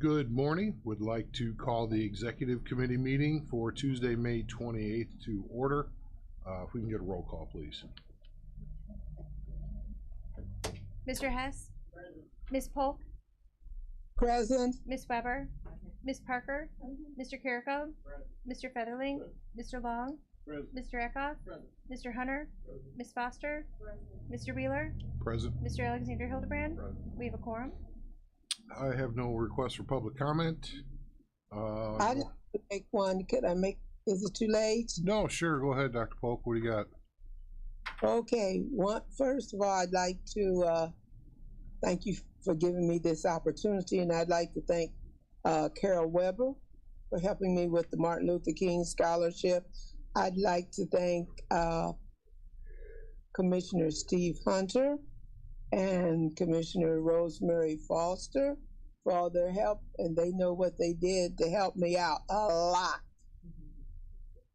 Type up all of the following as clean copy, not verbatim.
Good morning. Would like to call the executive committee meeting for Tuesday, May 28th to order. If we can get a roll call, please. Mr. Hess? Ms. Polk? Present. Ms. Weber? Ms. Parker? Mr. Carrico? Mr. Featherling? Mr. Long? Mr. Eckhoff? Mr. Hunter? Ms. Foster? Mr. Wheeler? Present. Mr. Alexander Hildebrand? We have a quorum. I have no request for public comment. I didn't make one. Could I make? Is it too late? No, sure. Go ahead, Dr. Polk. What do you got? Okay. First of all, I'd like to thank you for giving me this opportunity, and I'd like to thank Carol Weber for helping me with the Martin Luther King Scholarship. I'd like to thank Commissioner Steve Hunter and Commissioner Rosemary Foster for all their help, and they know what they did to help me out a lot.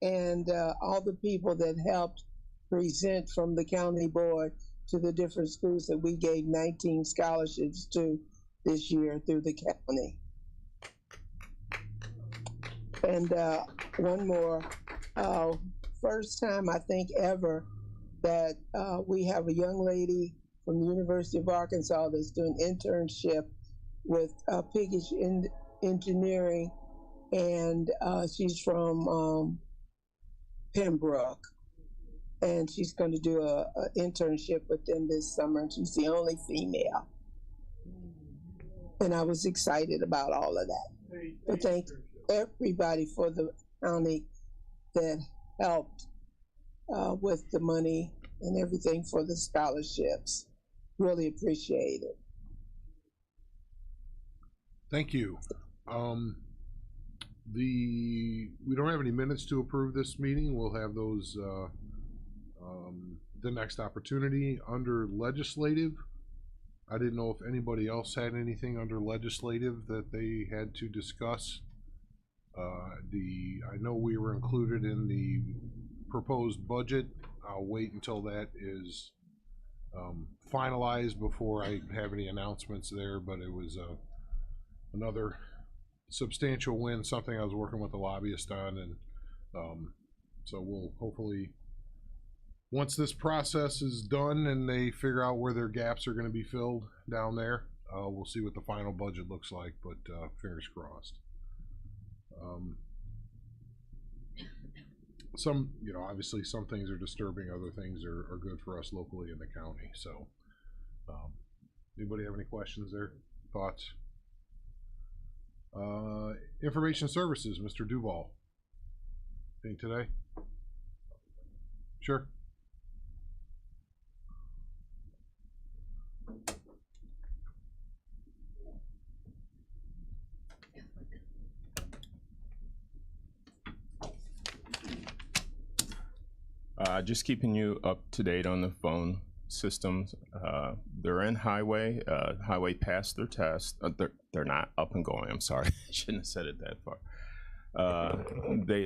And all the people that helped present from the county board to the different schools that we gave 19 scholarships to this year through the county. And one more, first time I think ever that we have a young lady from the University of Arkansas that's doing internship with Piggish Engineering, and she's from Pembroke, and she's going to do a internship with them this summer, and she's the only female. And I was excited about all of that. But thank everybody for the county that helped with the money and everything for the scholarships. Really appreciate it. Thank you. We don't have any minutes to approve this meeting. We'll have those the next opportunity. Under legislative, I didn't know if anybody else had anything under legislative that they had to discuss. I know we were included in the proposed budget. I'll wait until that is finalized before I have any announcements there, but it was another substantial win, something I was working with the lobbyist on, and so we'll hopefully, once this process is done and they figure out where their gaps are going to be filled down there, we'll see what the final budget looks like, but fingers crossed. Some, obviously some things are disturbing, other things are good for us locally in the county. So anybody have any questions there, thoughts? Information services, Mr. Duval. Anything today? Sure. Just keeping you up to date on the phone systems. They're in Highway. Highway passed their test. They're not up and going. I'm sorry, I shouldn't have said it that far.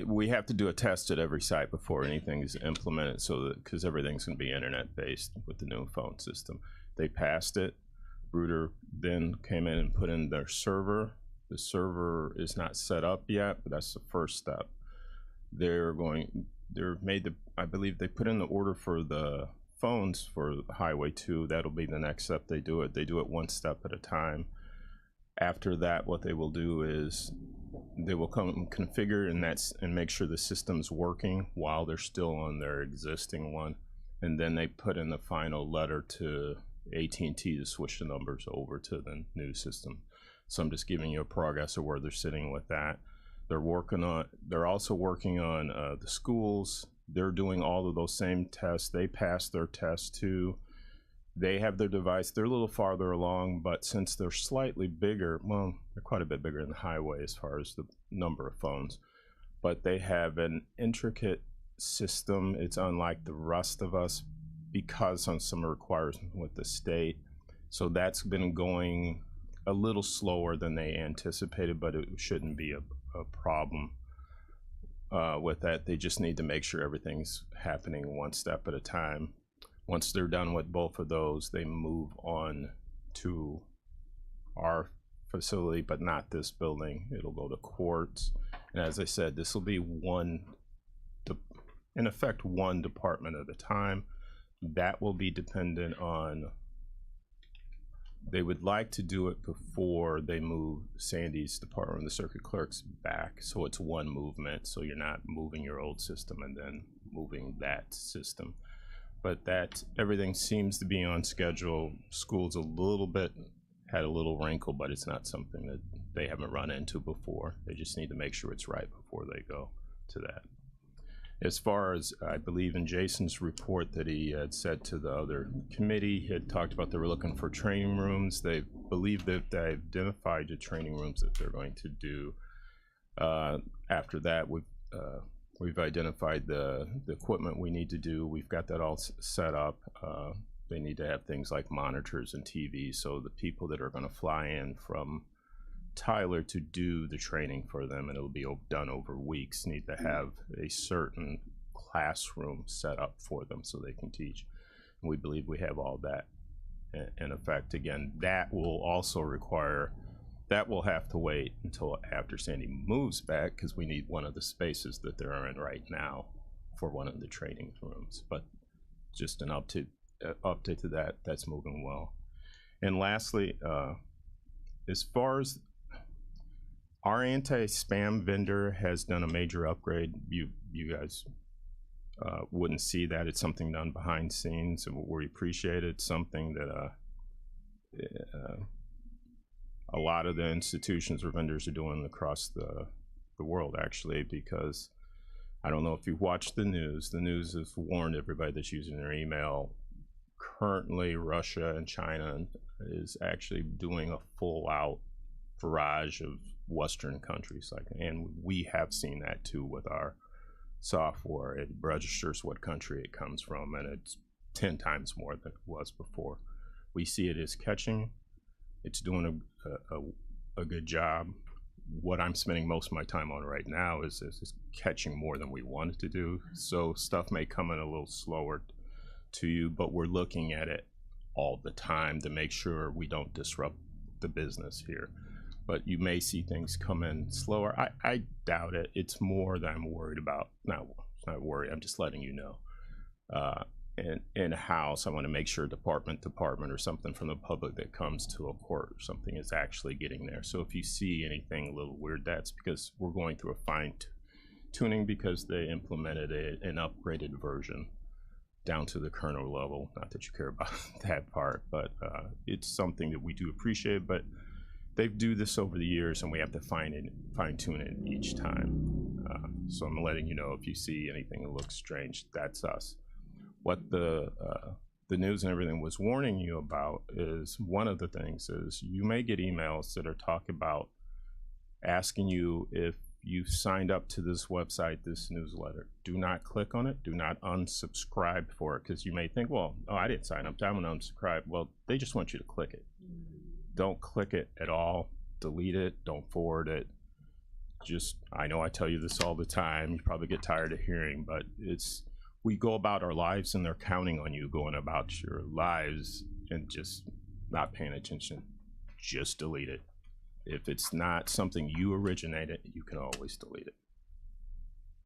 We have to do a test at every site before anything is implemented, so that because everything's going to be internet based with the new phone system. They passed it. Bruder then came in and put in their server. The server is not set up yet, but that's the first step. I believe they put in the order for the phones for Highway 2. That'll be the next step they do it. They do it one step at a time. After that, what they will do is they will come and configure and make sure the system's working while they're still on their existing one. And then they put in the final letter to AT&T to switch the numbers over to the new system. So I'm just giving you a progress of where they're sitting with that. They're also working on the schools. They're doing all of those same tests. They passed their test too. They have their device. They're a little farther along, but since they're slightly bigger, well, they're quite a bit bigger than the Highway as far as the number of phones, but they have an intricate system. It's unlike the rest of us because on some requirements with the state. So that's been going a little slower than they anticipated, but it shouldn't be a problem with that. They just need to make sure everything's happening one step at a time. Once they're done with both of those, they move on to our facility, but not this building. It'll go to courts. And as I said, this will be in effect, one department at a time. That will be dependent on, they would like to do it before they move Sandy's department, the circuit clerks, back. So it's one movement. So you're not moving your old system and then moving that system. But that everything seems to be on schedule. School's had a little wrinkle, but it's not something that they haven't run into before. They just need to make sure it's right before they go to that. As far as, I believe in Jason's report that he had said to the other committee, he had talked about they were looking for training rooms. They believe that they identified the training rooms that they're going to do. After that, we've identified the equipment we need to do. We've got that all set up. They need to have things like monitors and TVs, so the people that are going to fly in from Tyler to do the training for them, and it'll be done over weeks, need to have a certain classroom set up for them so they can teach. And we believe we have all that in effect. Again, that will also require, that will have to wait until after Sandy moves back, because we need one of the spaces that they're in right now for one of the training rooms. But just an update to that, that's moving well. And lastly, as far as our anti-spam vendor has done a major upgrade. You guys wouldn't see that. It's something done behind scenes, and we appreciate it. It's something that a lot of the institutions or vendors are doing across the world, actually, because I don't know if you've watched the news. The news has warned everybody that's using their email. Currently, Russia and China is actually doing a full-out barrage of Western countries, and we have seen that too with our software. It registers what country it comes from, and it's 10 times more than it was before. We see it as catching. It's doing a good job. What I'm spending most of my time on right now is catching more than we wanted to do. So stuff may come in a little slower to you, but we're looking at it all the time to make sure we don't disrupt the business here. But you may see things come in slower. I doubt it. It's more that I'm worried about. Not worried. I'm just letting you know. In-house, I want to make sure department or something from the public that comes to a court or something is actually getting there. So if you see anything a little weird, that's because we're going through a fine-tuning because they implemented an upgraded version down to the kernel level. Not that you care about that part, but it's something that we do appreciate. But they do this over the years, and we have to fine-tune it each time. So I'm letting you know if you see anything that looks strange, that's us. What the news and everything was warning you about is, one of the things is you may get emails that are talking about asking you if you signed up to this website, this newsletter. Do not click on it. Do not unsubscribe for it, because you may think, well, oh, I didn't sign up. I'm going to unsubscribe. Well, they just want you to click it. Don't click it at all. Delete it. Don't forward it. Just, I know I tell you this all the time. You probably get tired of hearing, but we go about our lives, and they're counting on you going about your lives and just not paying attention. Just delete it. If it's not something you originated, you can always delete it.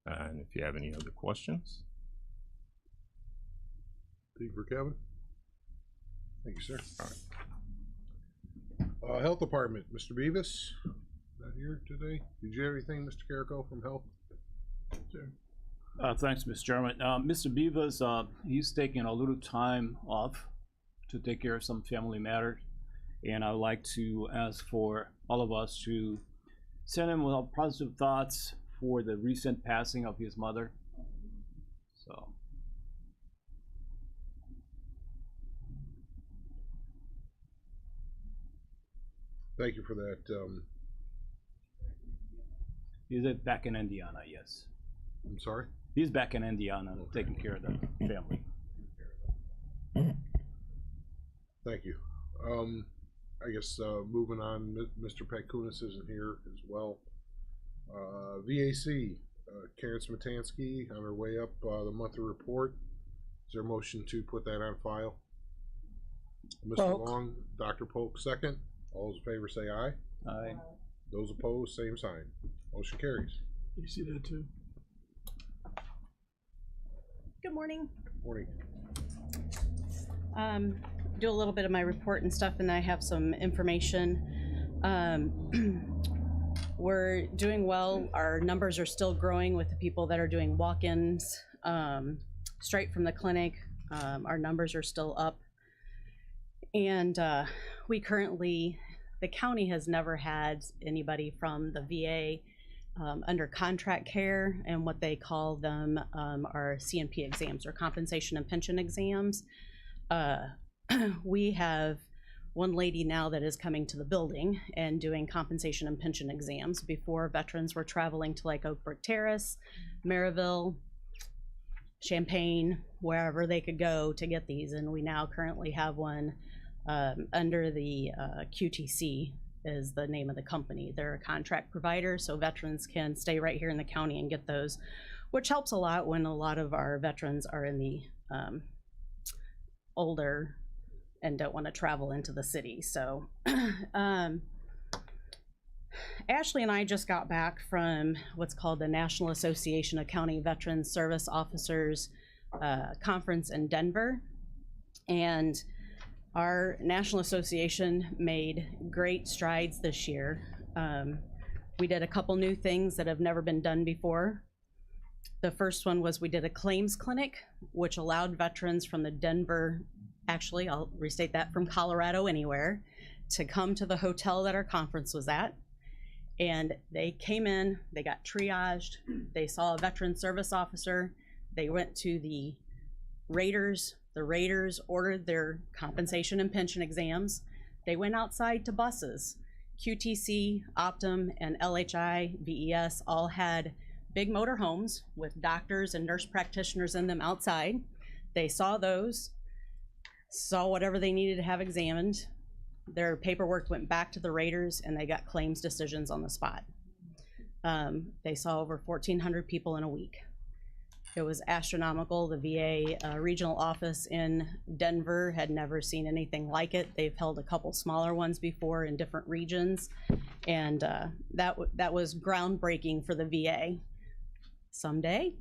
And if you have any other questions. Thank you for Kevin. Thank you, sir. All right. Health Department, Mr. Beavis, not here today. Did you have anything, Mr. Carrico, from Health? Sure. Thanks, Mr. Chairman. Mr. Beavis, he's taking a little time off to take care of some family matters, and I'd like to ask for all of us to send him with positive thoughts for the recent passing of his mother. So. Thank you for that. He's back in Indiana, yes. I'm sorry? He's back in Indiana, okay, taking care of the family. Thank you. I guess moving on, Mr. Petkunis isn't here as well. VAC, Karen Smetansky on her way up the monthly report. Is there a motion to put that on file? Mr. Polk. Long, Dr. Polk, second. All those in favor say aye. Aye. Those opposed, same sign. Motion carries. You see that too? Good morning. Morning. Do a little bit of my report and stuff, and I have some information. We're doing well. Our numbers are still growing with the people that are doing walk-ins straight from the clinic. Our numbers are still up. And we currently, the county has never had anybody from the VA under contract care, and what they call them are CNP exams, or compensation and pension exams. We have one lady now that is coming to the building and doing compensation and pension exams. Before, veterans were traveling to like Oak Brook Terrace, Maryville, Champaign, wherever they could go to get these, and we now currently have one under the QTC is the name of the company. They're a contract provider, so veterans can stay right here in the county and get those, which helps a lot when a lot of our veterans are in the older and don't want to travel into the city. So Ashley and I just got back from what's called the National Association of County Veteran Service Officers conference in Denver, and our National Association made great strides this year. We did a couple new things that have never been done before. The first one was we did a claims clinic, which allowed veterans from the Denver, actually, I'll restate that, from Colorado anywhere, to come to the hotel that our conference was at. And they came in, they got triaged, they saw a veteran service officer, they went to the raters ordered their compensation and pension exams. They went outside to buses. QTC, Optum, and LHI, VES all had big motorhomes with doctors and nurse practitioners in them outside. They saw those, saw whatever they needed to have examined. Their paperwork went back to the raters, and they got claims decisions on the spot. They saw over 1,400 people in a week. It was astronomical. The VA regional office in Denver had never seen anything like it. They've held a couple smaller ones before in different regions, and that was groundbreaking for the VA. Someday,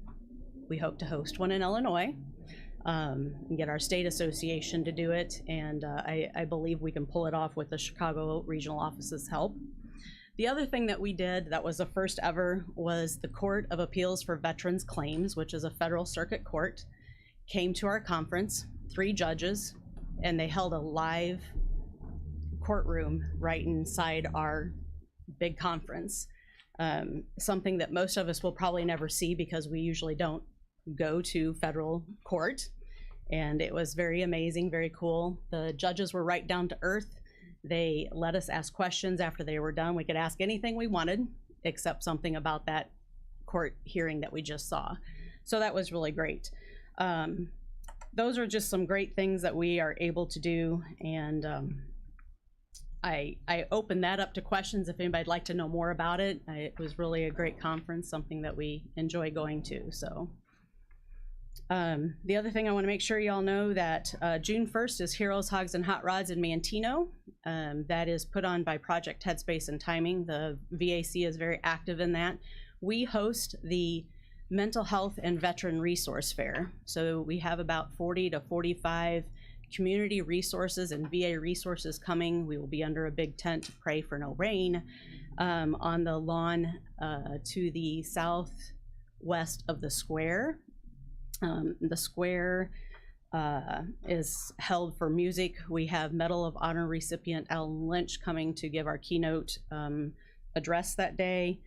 we hope to host one in Illinois, and get our state association to do it, and I believe we can pull it off with the Chicago regional office's help. The other thing that we did that was the first ever was the Court of Appeals for Veterans Claims, which is a federal circuit court, came to our conference, 3 judges, and they held a live courtroom right inside our big conference. Something that most of us will probably never see because we usually don't go to federal court. And it was very amazing, very cool. The judges were right down to earth. They let us ask questions after they were done. We could ask anything we wanted except something about that court hearing that we just saw. So that was really great. Those are just some great things that we are able to do. And I open that up to questions if anybody'd like to know more about it. It was really a great conference, something that we enjoy going to. So the other thing I want to make sure y'all know that June 1st is Heroes, Hogs, and Hot Rods in Manteno. That is put on by Project Headspace and Timing. The VAC is very active in that. We host the Mental Health and Veteran Resource Fair. So we have about 40 to 45 community resources and VA resources coming. We will be under a big tent, pray for no rain, on the lawn to the southwest of the square. The square is held for music. We have Medal of Honor recipient Alan Lynch coming to give our keynote address that day.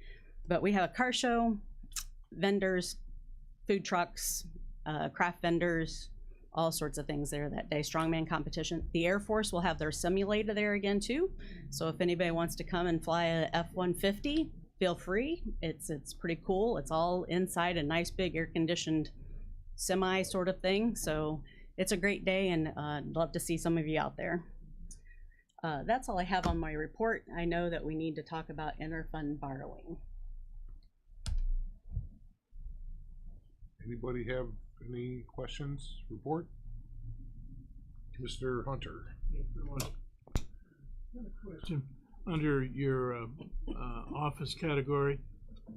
But we have a car show, vendors, food trucks, craft vendors, all sorts of things there that day. Strongman competition. The Air Force will have their simulator there again too. So if anybody wants to come and fly a F-150, feel free. It's pretty cool. It's all inside a nice big air-conditioned semi sort of thing. So it's a great day, and I'd love to see some of you out there. That's all I have on my report. I know that we need to talk about interfund borrowing. Anybody have any questions? Report? Mr. Hunter. Got a question. under your office category,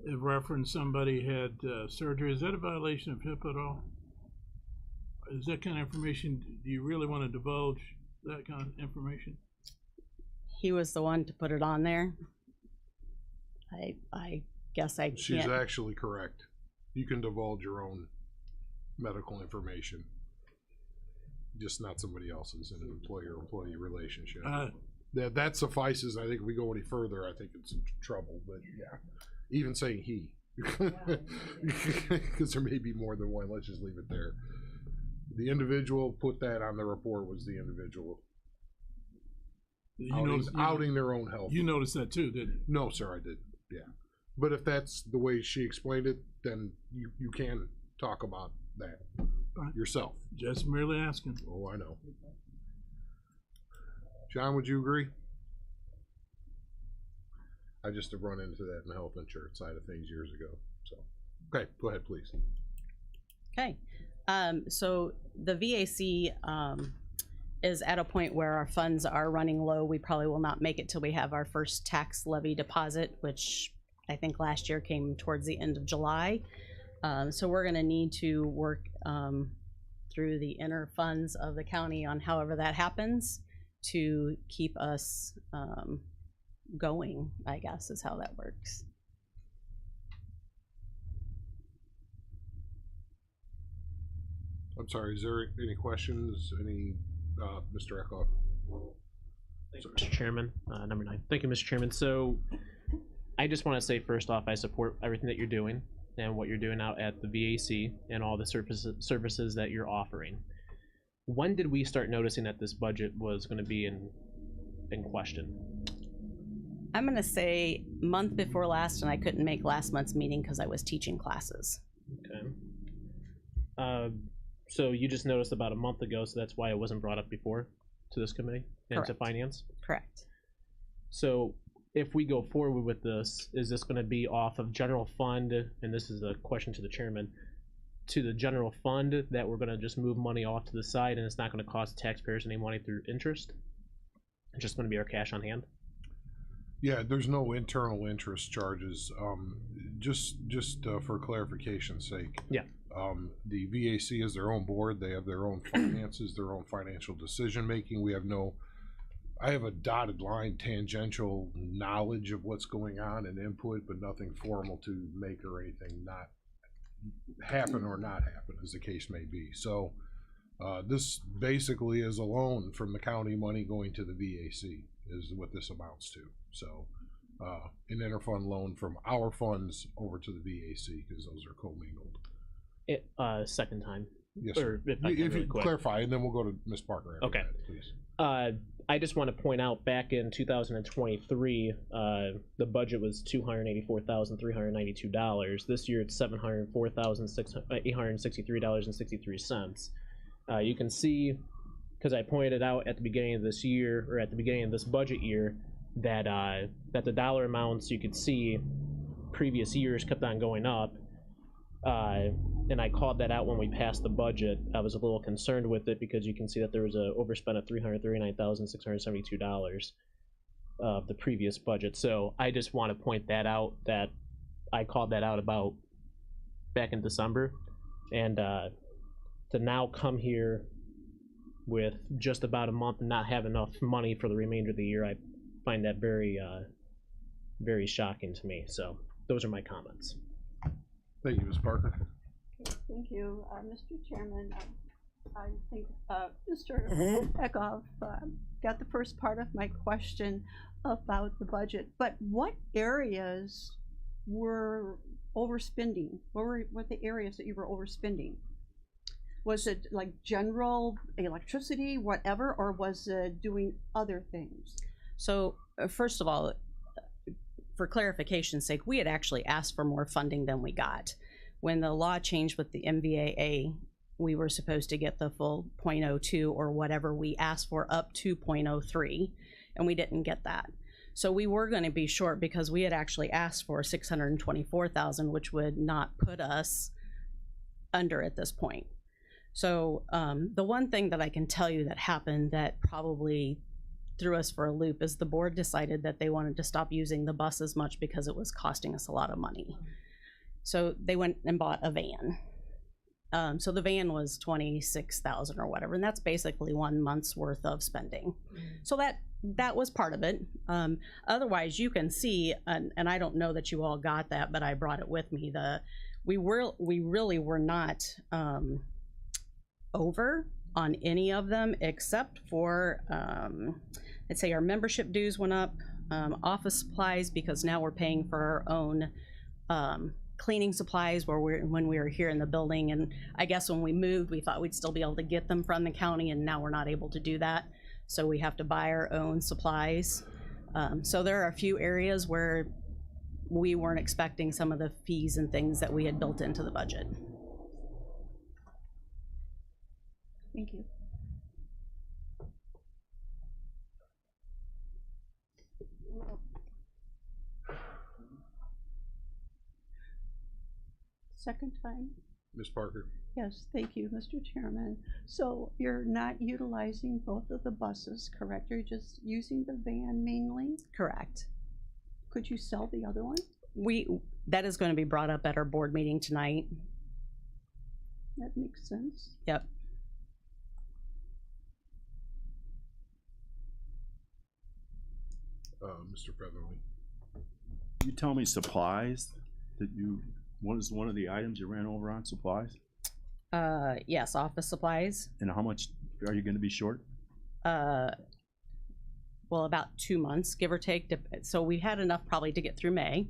it referenced somebody had surgery. Is that a violation of HIPAA at all? Is that kind of information, do you really want to divulge that kind of information? He was the one to put it on there. I guess I She's can't. actually correct. You can divulge your own medical information, just not somebody else's in an employer-employee relationship. That suffices. I think if we go any further, I think it's in trouble. But yeah, even saying he, because there may be more than one. Let's just leave it there. The individual put that on the report was the individual outing their own health. You noticed that too, didn't you? No, sir, I didn't. Yeah, but if that's the way she explained it, then you can talk about that Fine. yourself. Just merely asking. Oh, I know. John, would you agree? I just have run into that in the health insurance side of things years ago. So, okay, go ahead, please. Okay. So the VAC is at a point where our funds are running low. We probably will not make it till we have our first tax levy deposit, which I think last year came towards the end of July. So we're going to need to work through the inner funds of the county on however that happens to keep us going, I guess is how that works. I'm sorry, is there any questions? Any, Mr. Eckhoff? Thank you, Mr. Chairman. Number 9. Thank you, Mr. Chairman. So I just want to say first off, I support everything that you're doing and what you're doing out at the VAC and all the services that you're offering. When did we start noticing that this budget was going to be in question? I'm going to say month before last, and I couldn't make last month's meeting because I was teaching classes. Okay. So you just noticed about a month ago, so that's why it wasn't brought up before to this committee and to Correct. finance? Correct. So if we go forward with this, is this going to be off of general fund, and this is a question to the chairman, to the general fund that we're going to just move money off to the side and it's not going to cost taxpayers any money through interest? It's just going to be our cash on hand? Yeah, there's no internal interest charges. Just for clarification's sake. Yeah. The VAC is their own board. They have their own finances, their own financial decision making. I have a dotted line tangential knowledge of what's going on and input, but nothing formal to make or anything not happen or not happen, as the case may be. So this basically is a loan from the county money going to the VAC is what this amounts to. So an interfund loan from our funds over to the VAC because those are commingled. Second time. Yes, Or sir. if I can If really you quick. clarify, and then we'll go to Ms. Parker. After Okay. that, please. I just want to point out back in 2023, the budget was $284,392. This year it's $704,863.63. You can see, because I pointed out at the beginning of this year, or at the beginning of this budget year, that that the dollar amounts you could see previous years kept on going up. And I called that out when we passed the budget. I was a little concerned with it because you can see that there was a overspend of $339,672 of the previous budget. So I just want to point that out, that I called that out about back in December, and to now come here with just about a month and not have enough money for the remainder of the year, I find that very very shocking to me. So those are my comments. Thank you, Ms. Parker. Thank you, Mr. Chairman. I think Mr. Eckhoff got the first part of my question about the budget, but what areas were overspending? What were the areas that you were overspending? Was it like general electricity, whatever, or was it doing other things? So first of all, for clarification's sake, we had actually asked for more funding than we got. When the law changed with the MVAA, we were supposed to get the full 0.02 or whatever we asked for up to 0.03, and we didn't get that. So we were going to be short because we had actually asked for $624,000, which would not put us under at this point. So the one thing that I can tell you that happened that probably threw us for a loop is the board decided that they wanted to stop using the bus as much because it was costing us a lot of money. So they went and bought a van. So the van was $26,000 or whatever, and that's basically 1 month's worth of spending. So that was part of it. Otherwise, you can see, and I don't know that you all got that, but I brought it with me. We really were not over on any of them except for I'd say our membership dues went up, office supplies, because now we're paying for our own cleaning supplies when we were here in the building. And I guess when we moved, we thought we'd still be able to get them from the county, and now we're not able to do that. So we have to buy our own supplies. So there are a few areas where we weren't expecting some of the fees and things that we had built into the budget. Thank you. Second time? Ms. Parker? Yes, thank you, Mr. Chairman. So you're not utilizing both of the buses, correct? You're just using the van mainly? Correct. Could you sell the other one? That is going to be brought up at our board meeting tonight. That makes sense. Yep. Mr. Featherly? You tell me supplies that what is one of the items you ran over on, supplies? Yes, office supplies. And how much are you gonna be short? Well, about 2 months, give or take. So we had enough probably to get through May.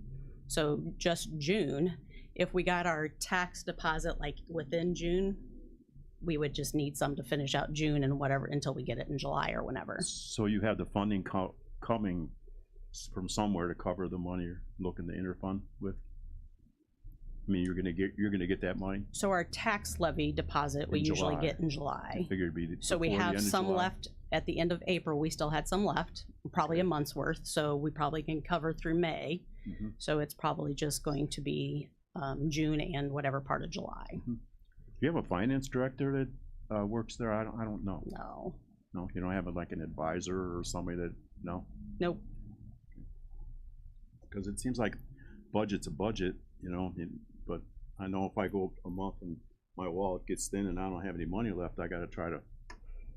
So just June. If we got our tax deposit like within June, we would just need some to finish out June and whatever until we get it in July or whenever. So you have the funding coming from somewhere to cover the money you're looking to interfund with? I mean, you're gonna get that money? So our tax levy deposit we In usually July. get in July. I figured it'd be So we before the have end of some July. left at the end of April. We still had some left, probably a month's worth. So we probably can cover through May. Mhm. So it's probably just going to be June and whatever part of July. Do you have a finance director that works there? I don't know. No. No, you don't have like an advisor or somebody that, no? Nope. Because it seems like budget's a budget, but I know if I go a month and my wallet gets thin and I don't have any money left, I gotta try to,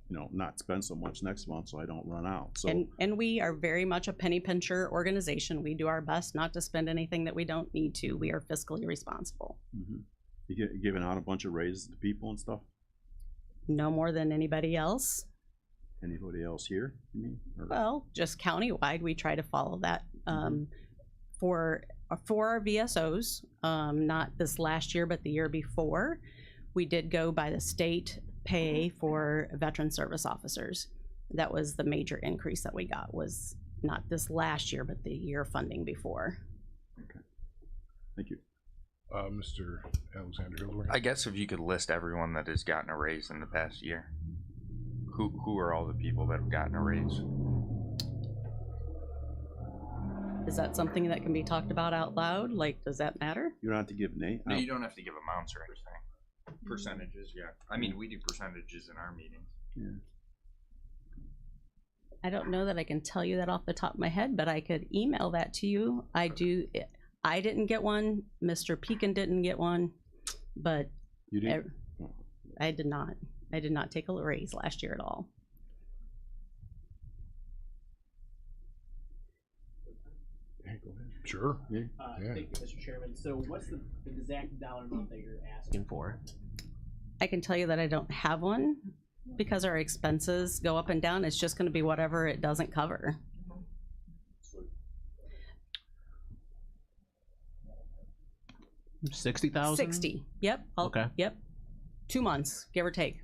not spend so much next month so I don't run out, so. And we are very much a penny pincher organization. We do our best not to spend anything that we don't need to. We are fiscally responsible. Mhm. You giving out a bunch of raises to people and stuff? No more than anybody else. Anybody else here, you mean? Or- Well, just countywide, we try to follow that. For our VSOs, not this last year, but the year before, we did go by the state pay for veteran service officers. That was the major increase that we got, was not this last year, but the year funding before. Thank you. Mr. Alexander Hillsworth? I guess if you could list everyone that has gotten a raise in the past year, who are all the people that have gotten a raise? Is that something that can be talked about out loud? Like, does that matter? You don't have to give name. No, you don't have to give amounts or anything. Percentages, yeah. I mean, we do percentages in our meetings. Yeah. I don't know that I can tell you that off the top of my head, but I could email that to you. I didn't get one. Mr. Pekin didn't get one, but You didn't? I did not. I did not take a raise last year at all. Go ahead. Sure. Yeah. Yeah. Thank you, Mr. Chairman. So what's the exact dollar amount that you're asking for? I can tell you that I don't have one because our expenses go up and down. It's just going to be whatever it doesn't cover. $60,000? 60. Yep. Okay. Yep. 2 months, give or take.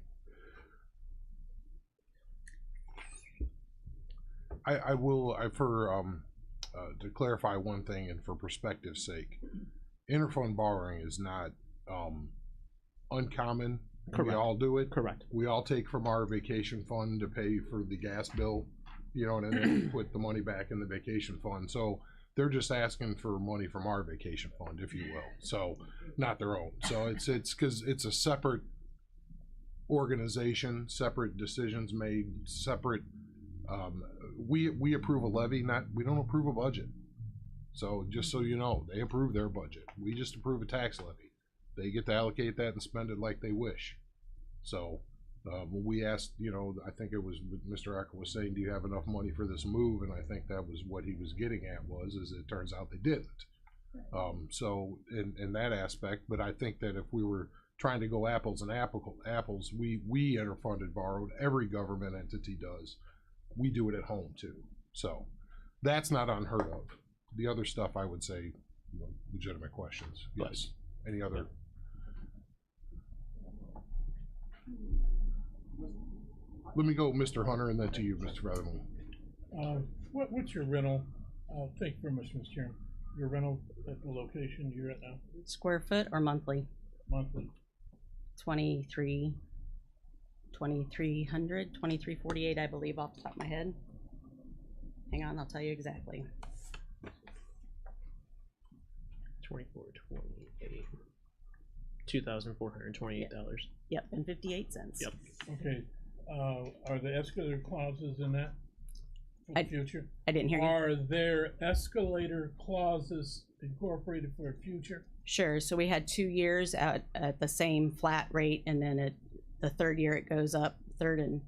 To clarify one thing and for perspective's sake, interfund borrowing is not uncommon. We Correct. all do it. Correct. We all take from our vacation fund to pay for the gas bill, and then put the money back in the vacation fund. So they're just asking for money from our vacation fund, if you will. So not their own. So it's because it's a separate organization, separate decisions made, separate We approve a levy, we don't approve a budget. So just so you know, they approve their budget. We just approve a tax levy. They get to allocate that and spend it like they wish. So when we asked, you know, I think it was Mr. Ecker was saying, do you have enough money for this move? And I think that was what he was getting at is it turns out they didn't. So in that aspect, but I think that if we were trying to go apples and apples, we interfunded borrowed. Every government entity does. We do it at home too. So that's not unheard of. The other stuff, I would say, legitimate questions. Yes. Any other? Let me go, Mr. Hunter, and then to you, Mr. Featherman. What's your rental? Thank you very much, Mr. Chairman. Your rental at the location you're at now? Square foot or monthly? Monthly. 2348, I believe, off the top of my head. Hang on, I'll tell you exactly. 2428. $2,428. Yep, and 58 cents. Yep. Okay. Are the escalator clauses in that for the future? I didn't hear you. Are there escalator clauses incorporated for the future? Sure. So we had 2 years at the same flat rate, and then at the third year it goes up. Third and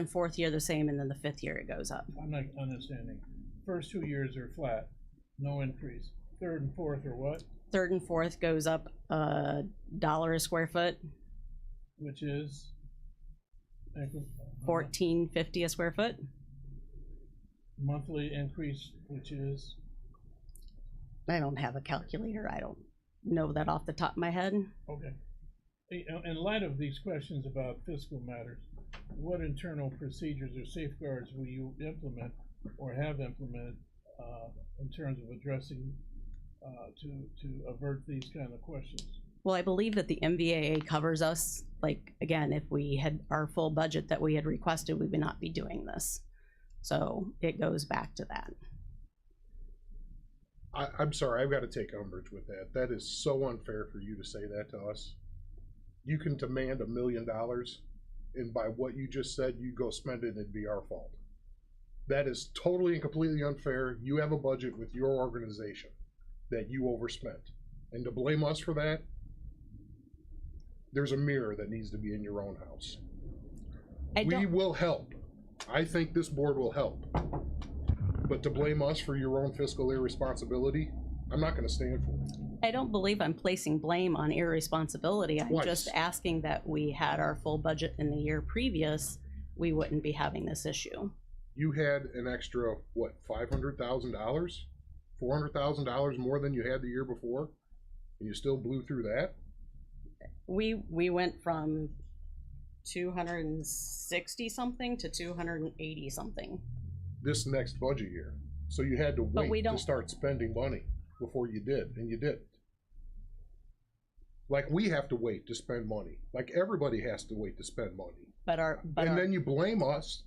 fourth year the same, and then the fifth year it goes up. I'm not understanding. First 2 years are flat, no increase. Third and fourth are what? Third and fourth goes up $1 a square foot. Which is $14.50 a square foot. Monthly increase, which is? I don't have a calculator. I don't know that off the top of my head. Okay. In light of these questions about fiscal matters, what internal procedures or safeguards will you implement or have implemented in terms of addressing to avert these kind of questions? Well, I believe that the MVAA covers us. Like, again, if we had our full budget that we had requested, we would not be doing this. So it goes back to that. I'm sorry, I've got to take umbrage with that. That is so unfair for you to say that to us. You can demand $1 million, and by what you just said, you go spend it and it'd be our fault. That is totally and completely unfair. You have a budget with your organization that you overspent. And to blame us for that, there's a mirror that needs to be in your own house. We will help. I think this board will help. But to blame us for your own fiscal irresponsibility, I'm not going to stand for it. I don't believe I'm placing blame on irresponsibility. I'm just asking that we had our full budget in the year previous, we wouldn't be having this issue. You had an extra, what, $500,000? $400,000 more than you had the year before? And you still blew through that? We went from 260 something to 280 something. This next budget year. So you had to wait to start spending money before you did, and you didn't. Like we have to wait to spend money. Like everybody has to wait to spend money. And then you blame us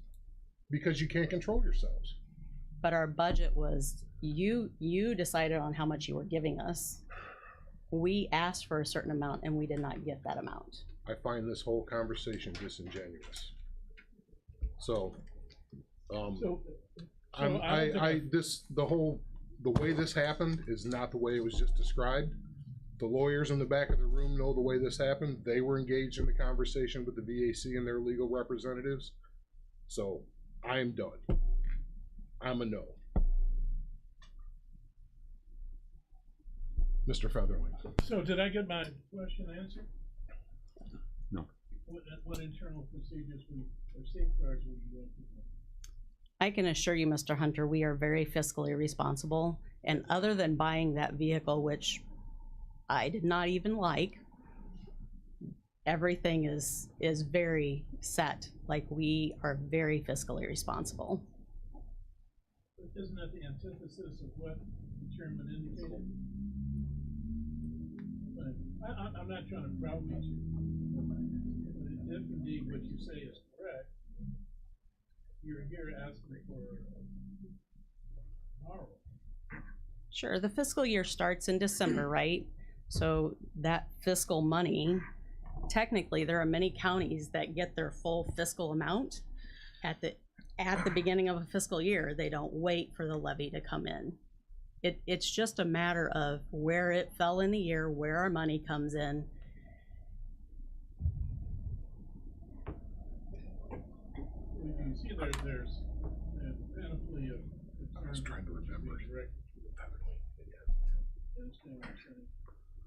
because you can't control yourselves. But our budget was, you decided on how much you were giving us. We asked for a certain amount and we did not get that amount. I find this whole conversation disingenuous. So, the way this happened is not the way it was just described. The lawyers in the back of the room know the way this happened. They were engaged in the conversation with the VAC and their legal representatives. So I'm done. I'm a no. Mr. Featherling. So did I get my question answered? No. What internal procedures or safeguards will you implement? I can assure you, Mr. Hunter, we are very fiscally responsible. And other than buying that vehicle, which I did not even like, everything is very set. Like, we are very fiscally responsible. But isn't that the antithesis of what the chairman indicated? But I'm not trying to browbeat you. But if indeed what you say is correct, you're here asking for borrow. Sure, the fiscal year starts in December, right? So that fiscal money, technically there are many counties that get their full fiscal amount at the at the beginning of a fiscal year. They don't wait for the levy to come in. It's just a matter of where it fell in the year, where our money comes in. You see there's a panoply of concerns. I was trying to remember. You understand what I'm saying?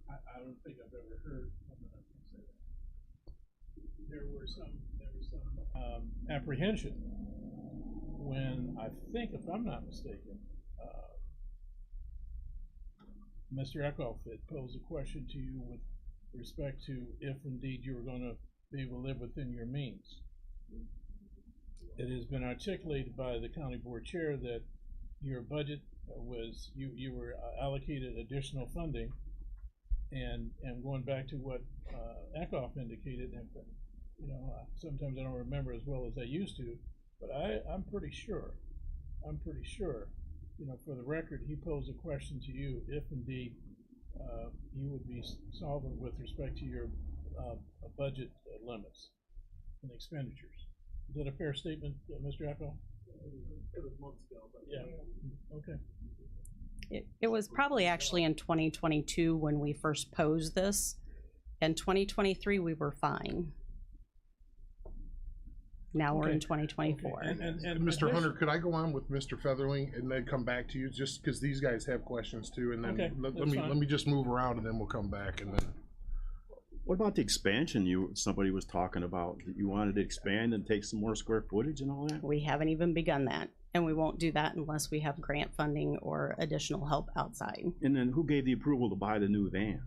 I don't think I've ever heard someone else say that. There was some apprehension when, I think, if I'm not mistaken, Mr. Eckhoff had posed a question to you with respect to if indeed you were going to be able to live within your means. It has been articulated by the county board chair that your budget was, you were allocated additional funding, and going back to what Eckhoff indicated, and you know, sometimes I don't remember as well as I used to, but I'm pretty sure, you know, for the record, he posed a question to you if indeed you would be solvent with respect to your budget limits and expenditures. Is that a fair statement, Mr. Eckhoff? It was months ago, but yeah. Okay. It was probably actually in 2022 when we first posed this. In 2023, we were fine. Now we're in 2024. Okay. And Mr. Hunter, could I go on with Mr. Featherling and then come back to you, just because these guys have questions too, and then Okay, let me just move around and then we'll come back and then. What about the expansion somebody was talking about? That you wanted to expand and take some more square footage and all that? We haven't even begun that, and we won't do that unless we have grant funding or additional help outside. And then who gave the approval to buy the new van?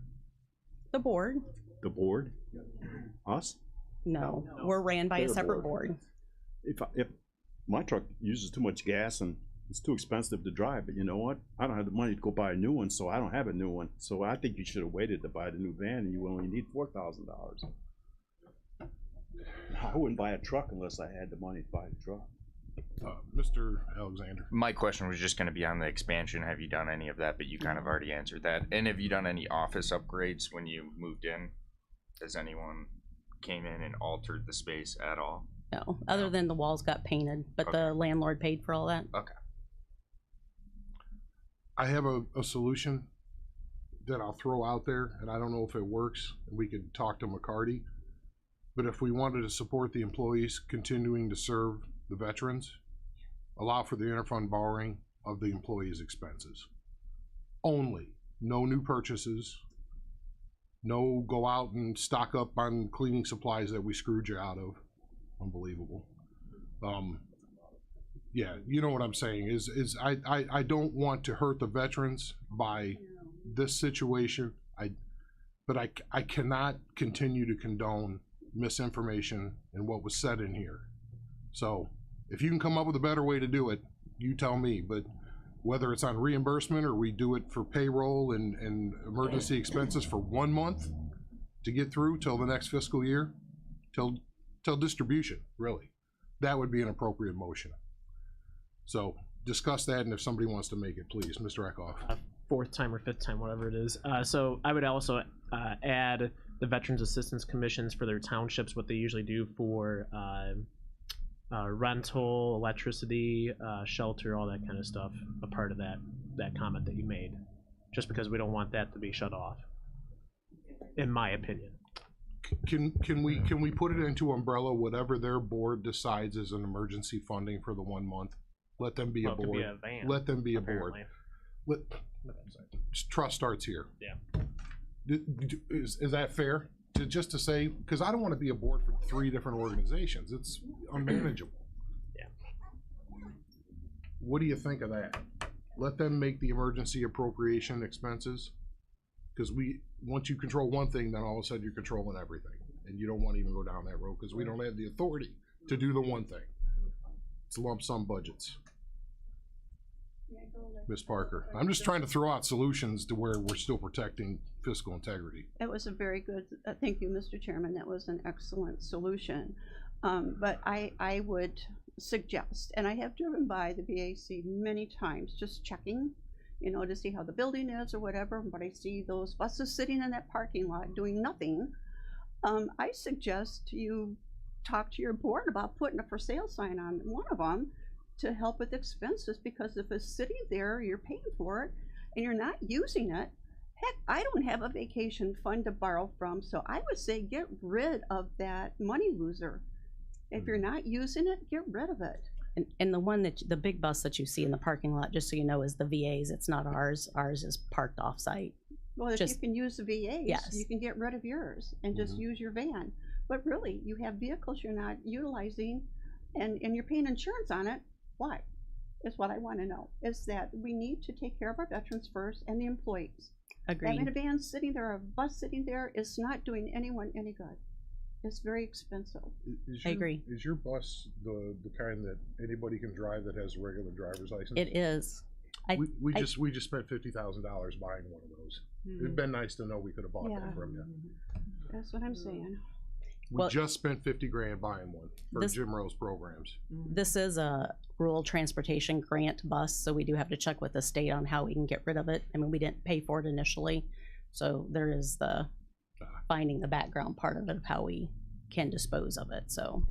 The board? The board? Us? No, we're ran by a separate board. If my truck uses too much gas and it's too expensive to drive, but you know what? I don't have the money to go buy a new one, so I don't have a new one. So I think you should have waited to buy the new van, and you only need $4,000. I wouldn't buy a truck unless I had the money to buy the truck. Mr. Alexander. My question was just going to be on the expansion. Have you done any of that? But you kind of already answered that. And have you done any office upgrades when you moved in? Has anyone came in and altered the space at all? No, other than the walls got painted, but Okay. the landlord paid for all that. Okay. I have a solution that I'll throw out there, and I don't know if it works. We could talk to McCarty, but if we wanted to support the employees continuing to serve the veterans, allow for the interfund borrowing of the employees' expenses. Only, no new purchases, no go out and stock up on cleaning supplies that we screwed you out of. Unbelievable. Yeah, you know what I'm saying is I don't want to hurt the veterans by this situation. But I cannot continue to condone misinformation and what was said in here. So if you can come up with a better way to do it, you tell me. But whether it's on reimbursement or we do it for payroll and emergency expenses for 1 month to get through till the next fiscal year, till distribution, really, that would be an appropriate motion. So discuss that, and if somebody wants to make it, please, Mr. Eckhoff. Fourth time or fifth time, whatever it is. So I would also add the Veterans Assistance Commissions for their townships, what they usually do for rental, electricity, shelter, all that kind of stuff, a part of that comment that you made, just because we don't want that to be shut off, in my opinion. Can we put it into umbrella, whatever their board decides is an emergency funding for the 1 month? Let them be a Well, it could board. be a van, Let them be a apparently. board. Trust starts here. Yeah. Is that fair? Just to say, because I don't want to be a board for 3 different organizations. It's unmanageable. Yeah. What do you think of that? Let them make the emergency appropriation expenses, because once you control one thing, then all of a sudden you're controlling everything, and you don't want to even go down that road because we don't have the authority to do the one thing. It's lump sum budgets. Ms. Parker, I'm just trying to throw out solutions to where we're still protecting fiscal integrity. That was a very good, thank you, Mr. Chairman, that was an excellent solution. But I would suggest, and I have driven by the BAC many times, just checking, you know, to see how the building is or whatever, but I see those buses sitting in that parking lot doing nothing. I suggest you talk to your board about putting a for sale sign on one of them to help with expenses, because if it's sitting there, you're paying for it, and you're not using it. Heck, I don't have a vacation fund to borrow from, so I would say get rid of that money loser. If you're not using it, get rid of it. And the big bus that you see in the parking lot, just so you know, is the VA's. It's not ours. Ours is parked off-site. Well, if Just- you can use the VAs, Yes. you can get rid of yours and just use your van. But really, you have vehicles you're not utilizing, and you're paying insurance on it. Why? Is what I want to know. Is that we need to take care of our veterans first and the employees. Agreed. Having a van sitting there, a bus sitting there, is not doing anyone any good. It's very expensive. Is I your- agree. Is your bus the kind that anybody can drive that has a regular driver's license? It is. We I- just spent $50,000 buying one of those. It'd been nice to know we could have bought Yeah. that from you. That's what I'm saying. We Well- just spent 50 grand buying one for This- Jim Rose programs. This is a rural transportation grant bus, so we do have to check with the state on how we can get rid of it. I mean, we didn't pay for it initially, so there is the finding the background part of it of how we can dispose of it. So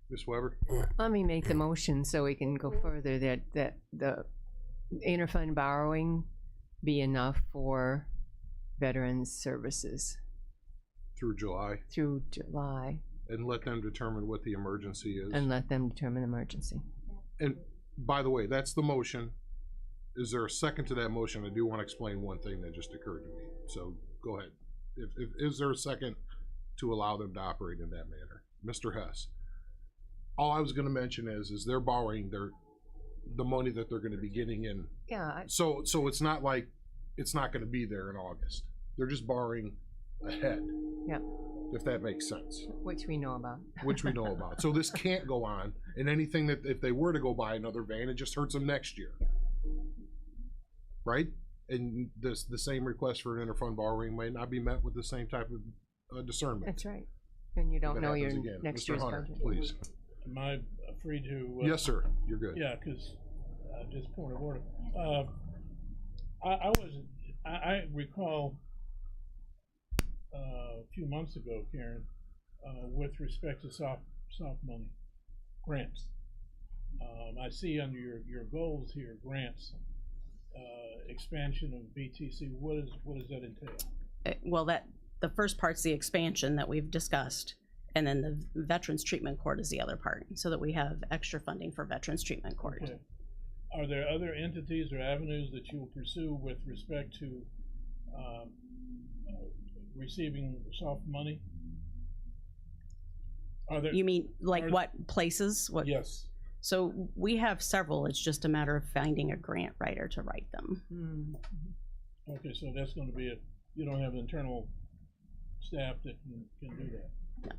Ms. Weber? Let me make the motion so we can go further, that the interfund borrowing be enough for veterans services Through July, through July, and let them determine what the emergency is. and let them determine emergency. And by the way, that's the motion. Is there a second to that motion? I do want to explain one thing that just occurred to me. So go ahead. Is there a second to allow them to operate in that manner? Mr. Hess. All I was going to mention is they're borrowing the money that they're going to be getting in. Yeah, So it's not like it's not going to be there in August. They're just borrowing ahead. Yeah. If that makes sense. which we know about. Which we know about. So this can't go on, and anything that if they were to go buy another van, it just hurts them next year. Right? And the same request for an interfund borrowing might not be met with the same type of discernment. That's right. And you If don't that know your happens again. next Mr. year's Hunter, budget. please. Am I free to? Yes, sir. You're good. Yeah, because just point of order. I recall a few months ago, Karen, with respect to soft money grants. I see under your goals here, grants, expansion of BTC. What does that entail? well, the first part's the expansion that we've discussed, and then the Veterans Treatment Court is the other part, so that we have extra funding for Veterans Treatment Court. Okay. Are there other entities or avenues that you will pursue with respect to receiving soft money? Are there? You mean like Are- what places? What? Yes. So we have several. It's just a matter of finding a grant writer to write them. Okay, so that's going to be you don't have internal staff that can do that. No.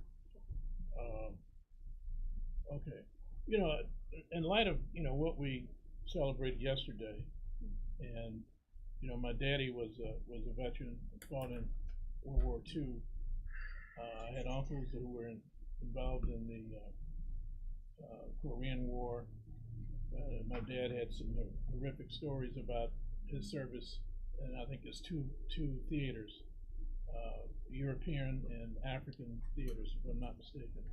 Okay, in light of what we celebrated yesterday, and my daddy was a veteran, fought in World War II. I had uncles who were involved in the Korean War. My dad had some horrific stories about his service, and I think it's two theaters, European and African theaters, if I'm not mistaken.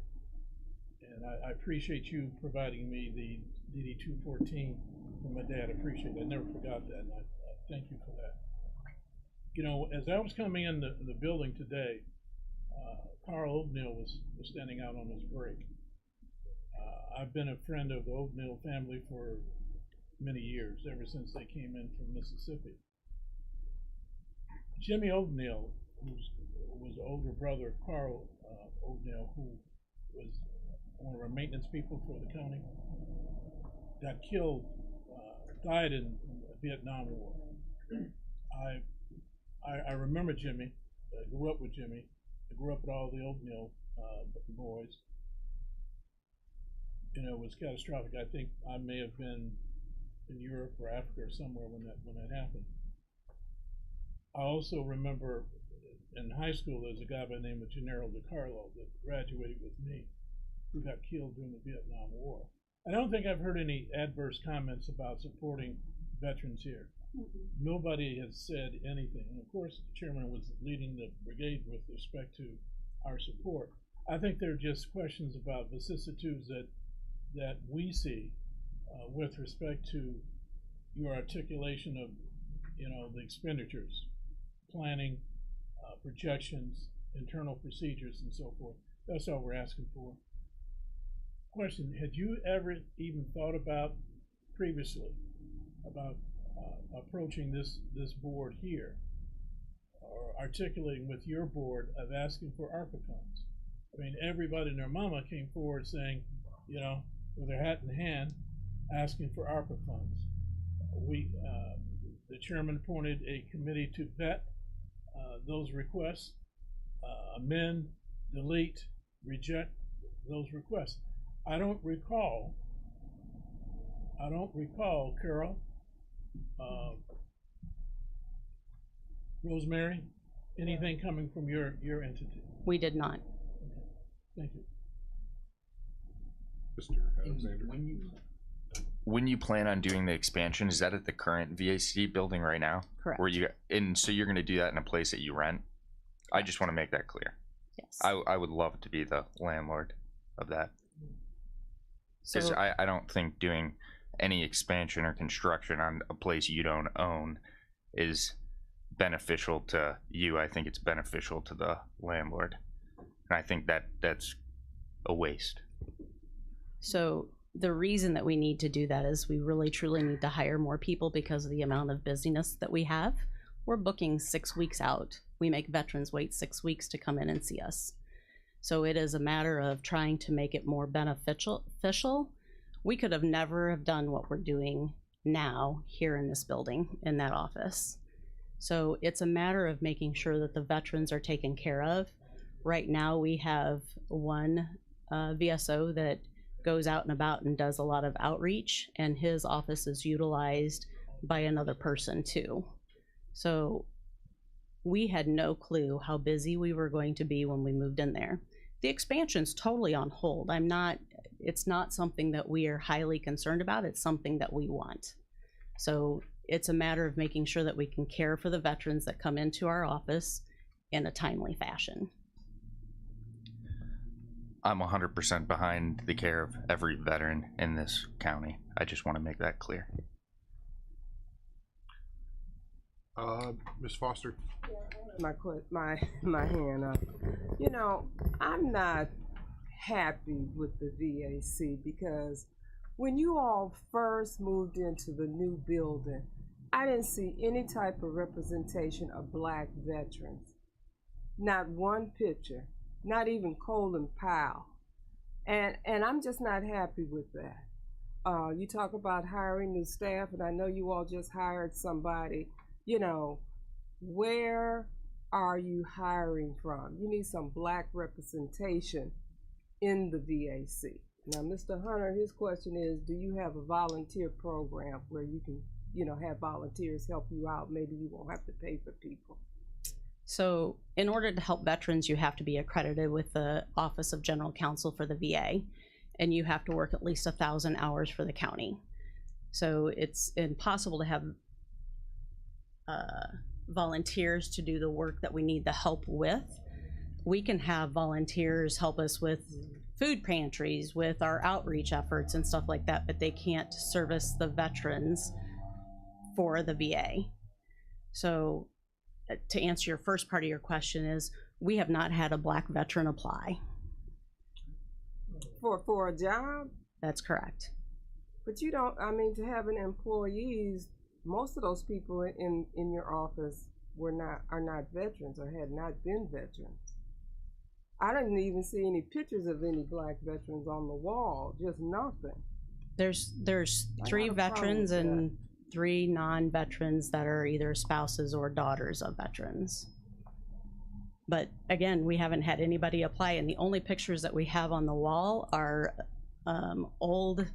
And I appreciate you providing me the DD-214 from my dad. I appreciate it. I never forgot that, and I thank you for that. As I was coming in the building today, Carl Oatmeal was standing out on his break. I've been a friend of the Oatmeal family for many years, ever since they came in from Mississippi. Jimmy Oatmeal, who was the older brother of Carl Oatmeal, who was one of our maintenance people for the county, got killed, died in the Vietnam War. I remember Jimmy. I grew up with Jimmy. I grew up with all the Oatmeal boys. It was catastrophic. I think I may have been in Europe or Africa or somewhere when that happened. I also remember in high school there was a guy by the name of Gennaro DiCarlo that graduated with me, who got killed during the Vietnam War. I don't think I've heard any adverse comments about supporting veterans here. Nobody has said anything. And of course, the chairman was leading the brigade with respect to our support. I think they're just questions about vicissitudes that we see with respect to your articulation of, the expenditures, planning, projections, internal procedures, and so forth. That's all we're asking for. Question: had you ever even thought about previously about approaching this board here, or articulating with your board of asking for ARPA funds? I mean, everybody and their mama came forward saying, with their hat in hand, asking for ARPA funds. The chairman appointed a committee to vet those requests, amend, delete, reject those requests. I don't recall, Carol, Rosemary, anything coming from your entity. We did not. Thank you. Mr. Alexander. When you plan on doing the expansion, is that at the current VAC building right now? Correct. So you're going to do that in a place that you rent? I just want to make that clear. Yes. I would love to be the landlord of that. Because So, I don't think doing any expansion or construction on a place you don't own is beneficial to you. I think it's beneficial to the landlord. And I think that's a waste. so the reason that we need to do that is we really truly need to hire more people because of the amount of busyness that we have. We're booking 6 weeks out. We make veterans wait 6 weeks to come in and see us. So it is a matter of trying to make it more beneficial. We could have never have done what we're doing now here in this building, in that office. So it's a matter of making sure that the veterans are taken care of. Right now we have one VSO that goes out and about and does a lot of outreach, and his office is utilized by another person too. So we had no clue how busy we were going to be when we moved in there. The expansion's totally on hold. It's not something that we are highly concerned about. It's something that we want. So it's a matter of making sure that we can care for the veterans that come into our office in a timely fashion. I'm 100% behind the care of every veteran in this county. I just want to make that clear. Ms. Foster. My hand up. I'm not happy with the VAC because when you all first moved into the new building, I didn't see any type of representation of Black veterans. Not one picture, not even Colin Powell. And I'm just not happy with that. You talk about hiring new staff, and I know you all just hired somebody. Where are you hiring from? You need some Black representation in the VAC. Now, Mr. Hunter, his question is, do you have a volunteer program where you can, have volunteers help you out? Maybe you won't have to pay for people. So in order to help veterans, you have to be accredited with the Office of General Counsel for the VA, and you have to work at least 1,000 hours for the county. So it's impossible to have volunteers to do the work that we need the help with. We can have volunteers help us with food pantries, with our outreach efforts and stuff like that, but they can't service the veterans for the VA. So to answer your first part of your question is, we have not had a Black veteran apply. For a job? That's correct. But you don't, to have an employees, most of those people in your office are not veterans or had not been veterans. I didn't even see any pictures of any Black veterans on the wall, just nothing. There's 3 veterans and 3 non-veterans that are either spouses or daughters of veterans. But again, we haven't had anybody apply, and the only pictures that we have on the wall are old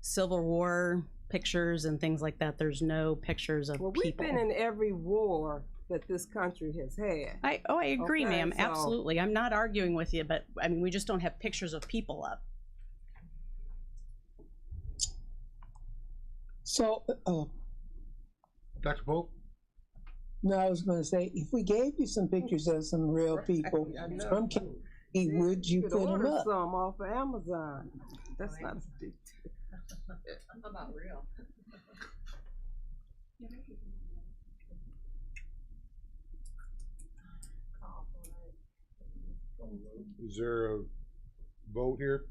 Civil War pictures and things like that. There's no pictures of people. We've been in every war that this country has had. I agree, Okay, ma'am. so- Absolutely. I'm not arguing with you, but we just don't have pictures of people up. So, Dr. Pope? No, I was going to say, if we gave you some pictures of some real people from Kentucky, would you could put them order up? some off of Amazon. That's not a big. How about real? Is there a vote here?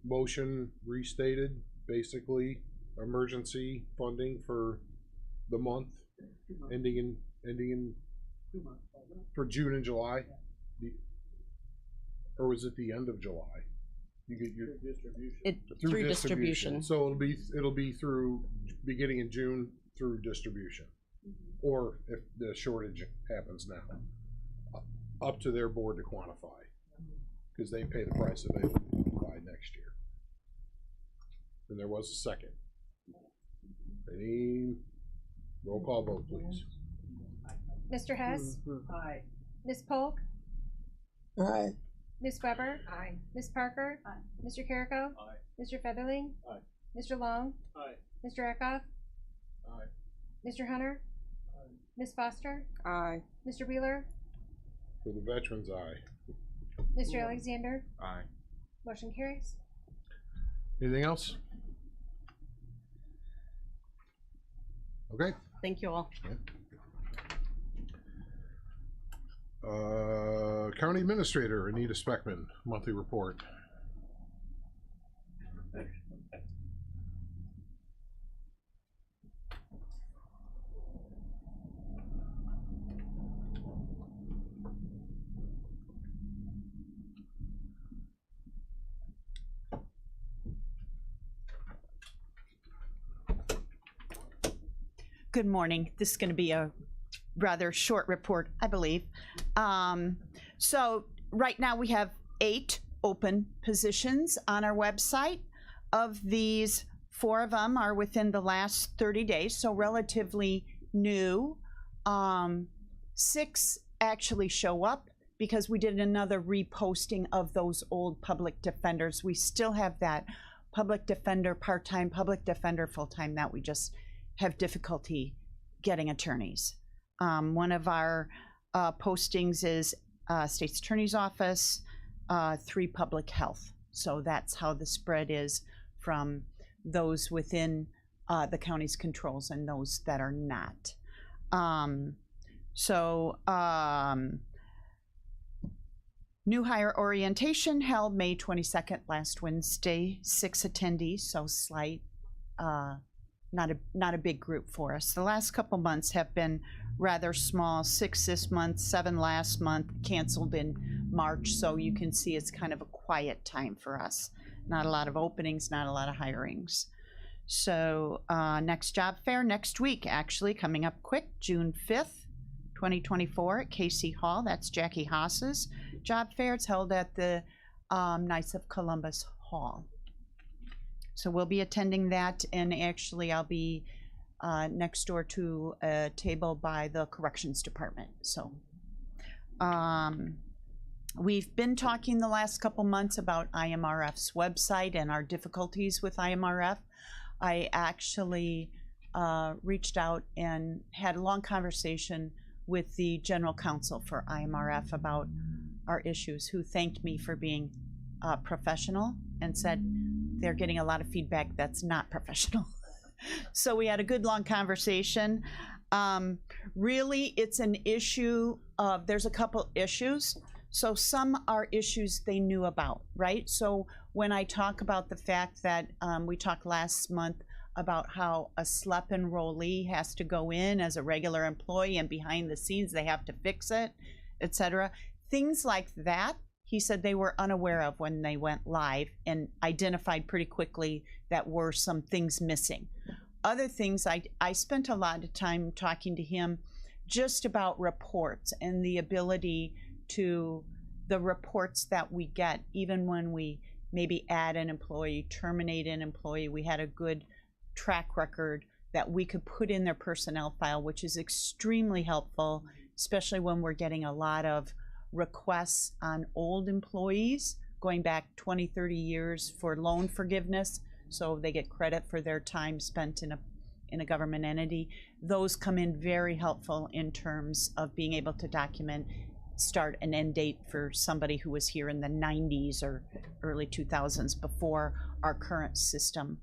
Motion restated, basically emergency funding for the month, ending in for June and July. Or was it the end of July? You get your Through distribution. So it'll be through beginning in June through distribution, or if the shortage happens now, up to their board to quantify, because they pay the price that they buy next year. And there was a second. Any roll call vote, please. Mr. Hess? Aye. Ms. Polk? Aye. Ms. Weber? Aye. Ms. Parker? Aye. Mr. Carrico? Aye. Mr. Featherling? Aye. Mr. Long? Aye. Mr. Eckhoff? Aye. Mr. Hunter? Ms. Foster? Aye. Mr. Wheeler? For the veterans, aye. Mr. Alexander? Aye. Motion carries. Anything else? Okay. Thank you all. County Administrator Anita Speckman, monthly report. Good morning. This is going to be a rather short report, I believe. So right now we have 8 open positions on our website. Of these, 4 of them are within the last 30 days, so relatively new. 6 actually show up because we did another reposting of those old public defenders. We still have that public defender part-time, public defender full-time that we just have difficulty getting attorneys. One of our postings is State's Attorney's Office, 3 public health. So that's how the spread is from those within the county's controls and those that are not. New hire orientation held May 22nd, last Wednesday, 6 attendees, so slight, not a big group for us. The last couple months have been rather small, 6 this month, 7 last month, canceled in March, so you can see it's kind of a quiet time for us. Not a lot of openings, not a lot of hirings. So next job fair next week, actually coming up quick, June 5th, 2024 at KC Hall. That's Jackie Haas's job fair. It's held at the Knights of Columbus Hall. So we'll be attending that, and actually I'll be next door to a table by the corrections department. So we've been talking the last couple months about IMRF's website and our difficulties with IMRF. I actually reached out and had a long conversation with the general counsel for IMRF about our issues, who thanked me for being professional and said they're getting a lot of feedback that's not professional. So we had a good long conversation. Really, it's an issue of, there's a couple issues. So some are issues they knew about, right? So when I talk about the fact that we talked last month about how a SLEP enrollee has to go in as a regular employee and behind the scenes they have to fix it, etc. Things like that, he said they were unaware of when they went live and identified pretty quickly that were some things missing. Other things, I spent a lot of time talking to him just about reports and the ability to, the reports that we get, even when we maybe add an employee, terminate an employee, we had a good track record that we could put in their personnel file, which is extremely helpful, especially when we're getting a lot of requests on old employees going back 20, 30 years for loan forgiveness, so they get credit for their time spent in a government entity. those come in very helpful in terms of being able to document start and end date for somebody who was here in the 90s or early 2000s before our current system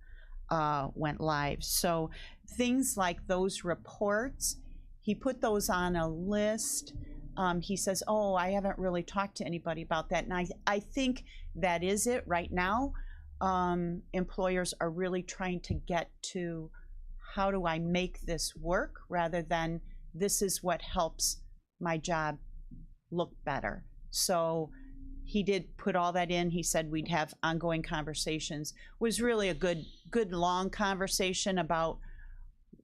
went live. So things like those reports, he put those on a list. He says, oh, I haven't really talked to anybody about that. And I think that is it right now. Employers are really trying to get to how do I make this work rather than this is what helps my job look better. So he did put all that in. He said we'd have ongoing conversations. It was really a good long conversation about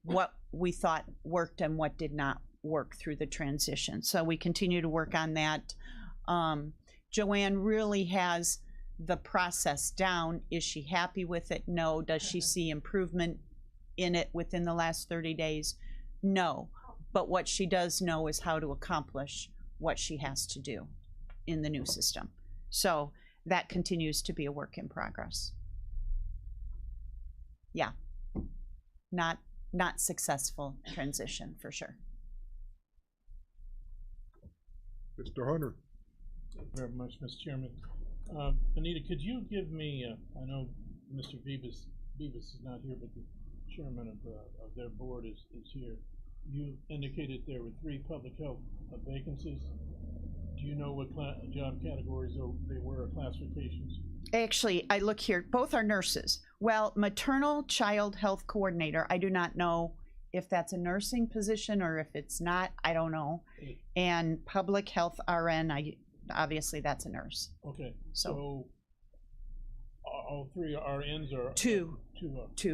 what we thought worked and what did not work through the transition. So we continue to work on that. Joanne really has the process down. Is she happy with it? No. Does she see improvement in it within the last 30 days? No. But what she does know is how to accomplish what she has to do in the new system. So that continues to be a work in progress. Yeah. Not successful transition for sure. Mr. Hunter. Thank you very much, Mr. Chairman. Anita, could you give me, I know Mr. Beavis is not here, but the chairman of their board is here. You indicated there were 3 public health vacancies. Do you know what job categories they were or classifications? Actually, I look here, both are nurses. Well, maternal child health coordinator, I do not know if that's a nursing position or if it's not, I don't know. And public health RN, obviously that's a nurse. Okay, so all 3 RNs are? Two,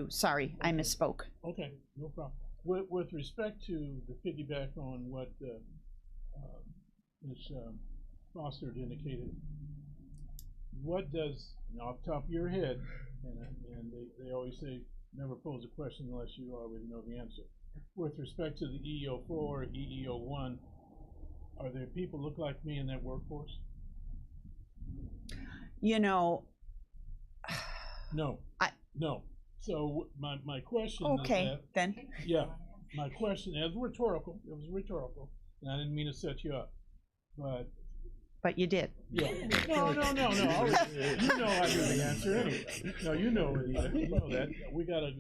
sorry, I misspoke. Okay, no problem. With respect to the piggyback on what Ms. Foster had indicated, what does, off the top of your head, and they always say never pose a question unless you already know the answer. With respect to the EEO4, EEO1, are there people look like me in that workforce? You know, no. No. So my question is okay, then. Yeah, my question is rhetorical. It was rhetorical, and I didn't mean to set you up, but you did. Yeah. No. You know I knew the answer anyway. No, you know it. You know that we got a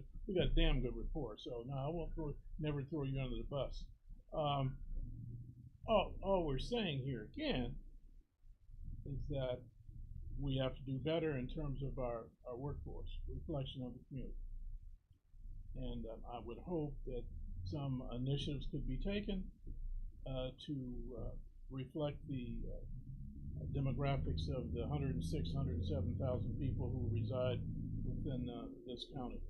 damn good rapport. So no, I won't never throw you under the bus. All we're saying here again is that we have to do better in terms of our workforce, reflection of the community. And I would hope that some initiatives could be taken to reflect the demographics of the 106,000, 107,000 people who reside within this county.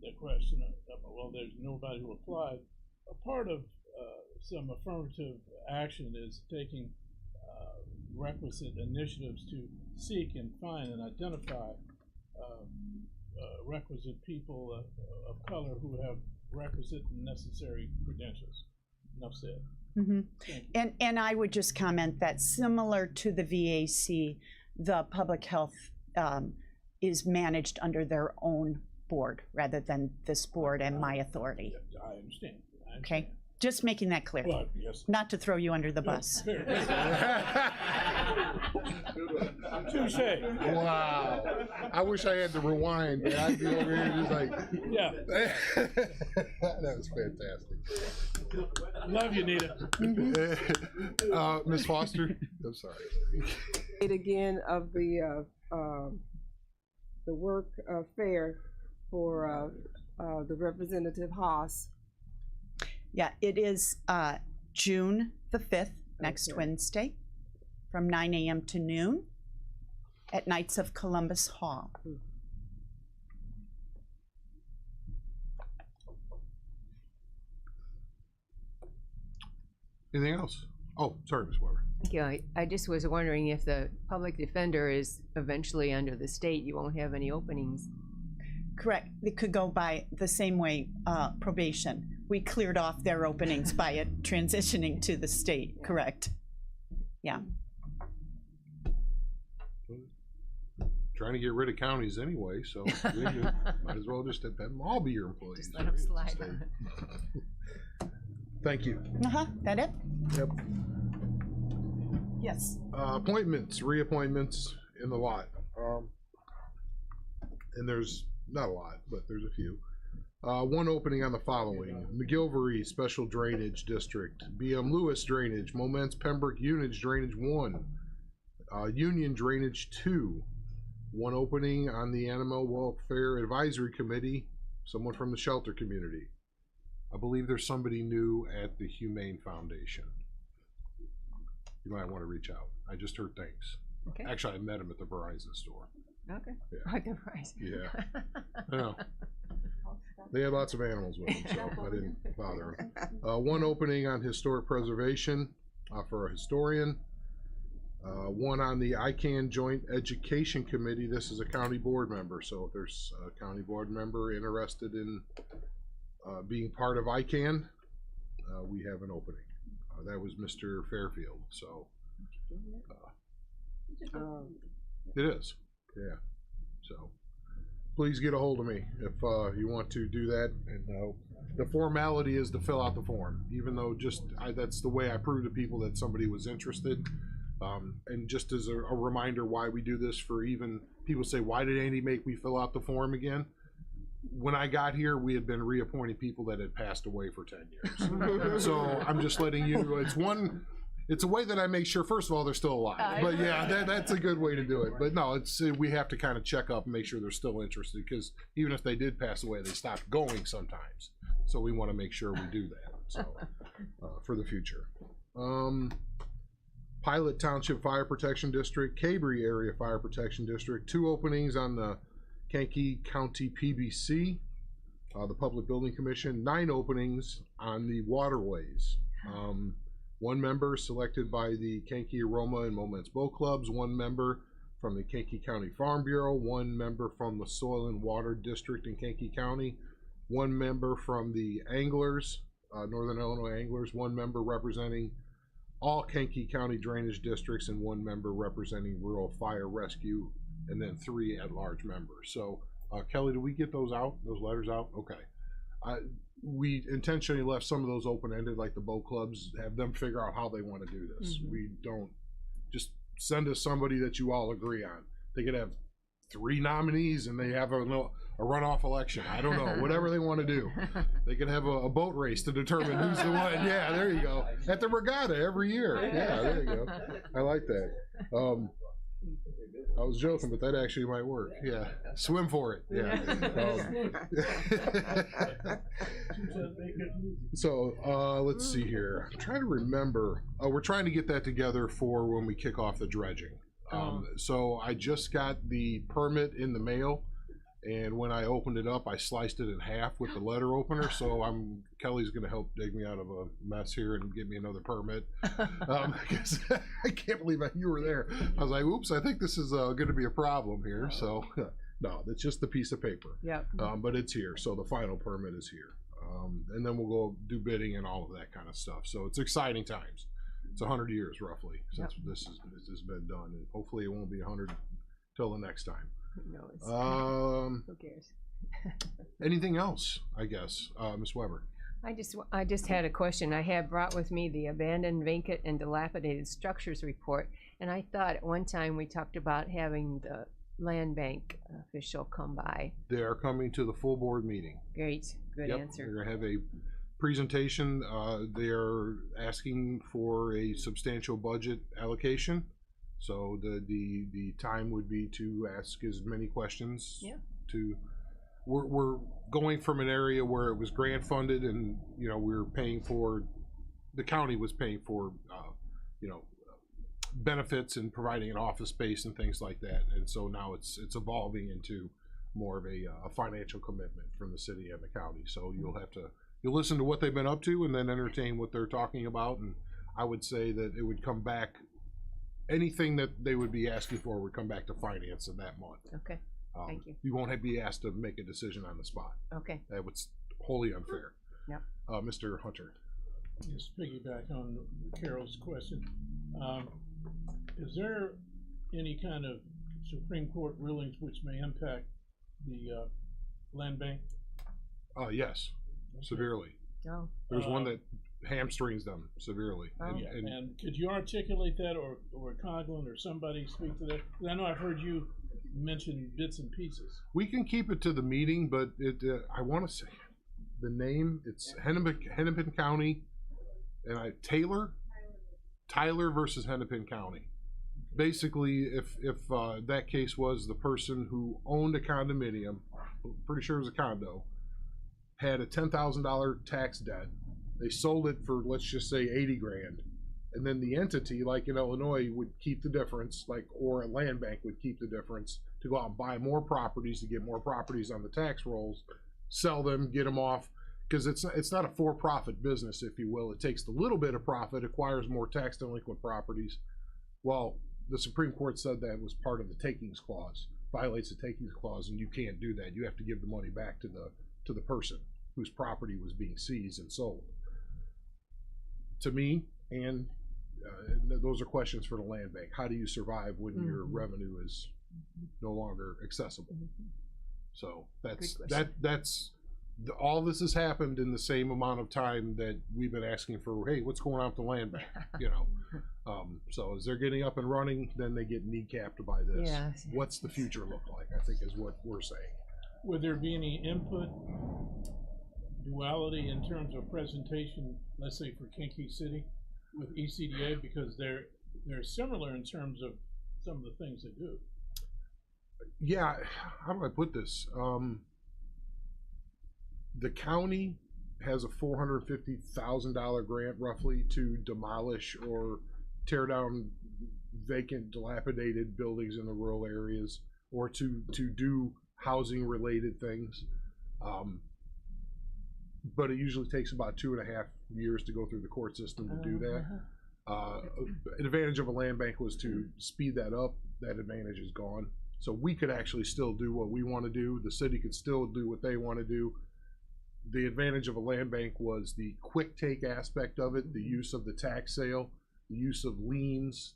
The question of, well, there's nobody who applied. A part of some affirmative action is taking requisite initiatives to seek and find and identify requisite people of color who have requisite and necessary credentials. Enough said. Mm-hmm. And I would just comment that similar to the VAC, the public health is managed under their own board rather than this board and my authority. I understand. Okay. Just making that clear. Well, yes. Not to throw you under the bus. Touche. Wow. I wish I had to rewind, but I'd be over here just like, yeah. That was fantastic. Love you, Nita. Ms. Foster, I'm sorry. Again of the work fair for the Representative Haas. Yeah, it is June the 5th, next Wednesday, from 9 a.m. to noon at Knights of Columbus Hall. Anything else? Oh, sorry, Ms. Weber. Yeah, I just was wondering if the public defender is eventually under the state, you won't have any openings. Correct. It could go by the same way probation. We cleared off their openings by it transitioning to the state. Correct. Yeah. trying to get rid of counties anyway, so you might as well just let them all be your employees. Just let them slide. Thank you. That it? Yep. Yes. Appointments, reappointments in the lot. And there's not a lot, but there's a few. One opening on the following: McGilvery Special Drainage District, BM Lewis Drainage, Moments Pembroke Units Drainage 1, Union Drainage 2. One opening on the Animal Welfare Advisory Committee, someone from the shelter community. I believe there's somebody new at the Humane Foundation. You might want to reach out. I just heard things. Okay. Actually, I met him at the Verizon store. Okay. Yeah. Right, right. Yeah. I know. They had lots of animals with them, so I didn't bother them. One opening on historic preservation for a historian. One on the ICANN Joint Education Committee. This is a county board member, so if there's a county board member interested in being part of ICANN, we have an opening. That was Mr. Fairfield, so it is, yeah. So please get a hold of me if you want to do that. And the formality is to fill out the form, even though that's the way I prove to people that somebody was interested. And just as a reminder why we do this, for even people say, why did Andy make me fill out the form again? When I got here, we had been reappointing people that had passed away for 10 years. So I'm just letting you, it's a way that I make sure, first of all, they're still alive. But yeah, that's a good way to do it. But no, we have to kind of check up and make sure they're still interested, because even if they did pass away, they stopped going sometimes. So we want to make sure we do that, so for the future. Pilot Township Fire Protection District, Cabry Area Fire Protection District, 2 openings on the Kankakee County PBC, the Public Building Commission, 9 openings on the waterways. 1 member selected by the Kankakee Aroma and Moments Boat Clubs, 1 member from the Kankakee County Farm Bureau, 1 member from the Soil and Water District in Kankakee County, 1 member from the Anglers, Northern Illinois Anglers, 1 member representing all Kankakee County drainage districts, and 1 member representing rural fire rescue, and then 3 at-large members. So, Kelly, did we get those letters out? Okay. We intentionally left some of those open-ended, like the boat clubs, have them figure out how they want to do this. Mm-hmm. We don't just send us somebody that you all agree on. They could have 3 nominees and they have a runoff election. I don't know, whatever they want to do. They could have a boat race to determine who's the one. Yeah, there you go. At the regatta every year. Yeah, there you go. I like that. I was joking, but that actually might work. Yeah, swim for it. Yeah. So let's see here. I'm trying to remember. We're trying to get that together for when we kick off the dredging. So I just got the permit in the mail, and when I opened it up, I sliced it in half with the letter opener. So Kelly's going to help dig me out of a mess here and get me another permit. Because I can't believe you were there. I was like, oops, I think this is going to be a problem here. So no, it's just the piece of paper. Yep. But it's here. So the final permit is here. And then we'll go do bidding and all of that kind of stuff. So it's exciting times. It's 100 years roughly since this has been done, and hopefully it won't be 100 till the next time. No, it's who cares? Anything else? I guess, Ms. Weber. I just had a question. I have brought with me the abandoned, vacant, and dilapidated structures report, and I thought at one time we talked about having the land bank official come by. They are coming to the full board meeting. Great, good answer. We're gonna have a presentation. They are asking for a substantial budget allocation, so the time would be to ask as many questions. Yeah. We're going from an area where it was grant funded, and we were paying for, the county was paying for benefits and providing an office space and things like that, and so now it's evolving into more of a financial commitment from the city and the county. So you'll listen to what they've been up to and then entertain what they're talking about. And I would say that it would come back, anything that they would be asking for would come back to finance in that month. Okay, thank you. You won't be asked to make a decision on the spot. Okay. That was wholly unfair. Yep. Mr. Hunter. Just piggyback on Carol's question. Is there any kind of Supreme Court rulings which may impact the land bank? Yes, severely. Oh. There's one that hamstrings them severely. And could you articulate that, or Coughlin or somebody speak to that? 'Cause I know I've heard you mention bits and pieces. We can keep it to the meeting, but I want to say the name. It's Hennepin County, and Tyler versus Hennepin County. Basically, if that case was the person who owned a condominium, pretty sure it was a condo, had a $10,000 tax debt. They sold it for, let's just say, 80 grand. And then the entity, like in Illinois, would keep the difference, or a land bank would keep the difference to go out and buy more properties, to get more properties on the tax rolls, sell them, get them off. Because it's not a for-profit business, if you will. It takes a little bit of profit, acquires more tax delinquent properties. Well, the Supreme Court said that was part of the takings clause, violates the takings clause, and you can't do that. You have to give the money back to the person whose property was being seized and sold. To me, and those are questions for the land bank. How do you survive when your revenue is no longer accessible? So that's all this has happened in the same amount of time that we've been asking for, hey, what's going on with the land bank? So as they're getting up and running, then they get kneecapped by this. Yeah. What's the future look like, I think is what we're saying. Would there be any input, duality in terms of presentation, let's say for Kinky City with ECDA, because they're similar in terms of some of the things they do? Yeah, how do I put this? The county has a $450,000 grant roughly to demolish or tear down vacant, dilapidated buildings in the rural areas, or to do housing related things. But it usually takes about 2.5 years to go through the court system to do that. An advantage of a land bank was to speed that up. That advantage is gone. So we could actually still do what we want to do. The city could still do what they want to do. The advantage of a land bank was the quick take aspect of it, the use of the tax sale, the use of liens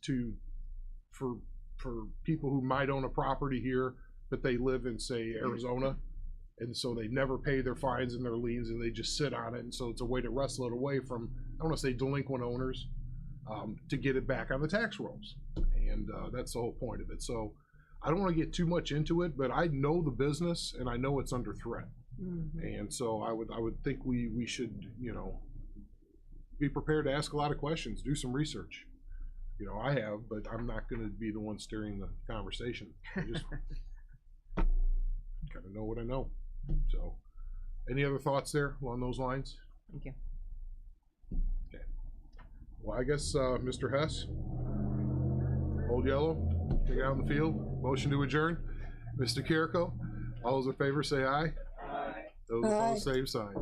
for people who might own a property here, but they live in, say, Arizona, and so they never pay their fines and their liens, and they just sit on it. And so it's a way to wrestle it away from, I don't want to say delinquent owners, to get it back on the tax rolls. And that's the whole point of it. So I don't want to get too much into it, but I know the business and I know it's under threat. And so I would think we should, be prepared to ask a lot of questions, do some research. I have, but I'm not going to be the one steering the conversation. I just kind of know what I know. So, any other thoughts there along those lines? Thank you. Okay. Well, I guess Mr. Hess, Old Yellow, take it out in the field. Motion to adjourn. Mr. Kiriko, all those in favor say aye. Those opposed, same sign.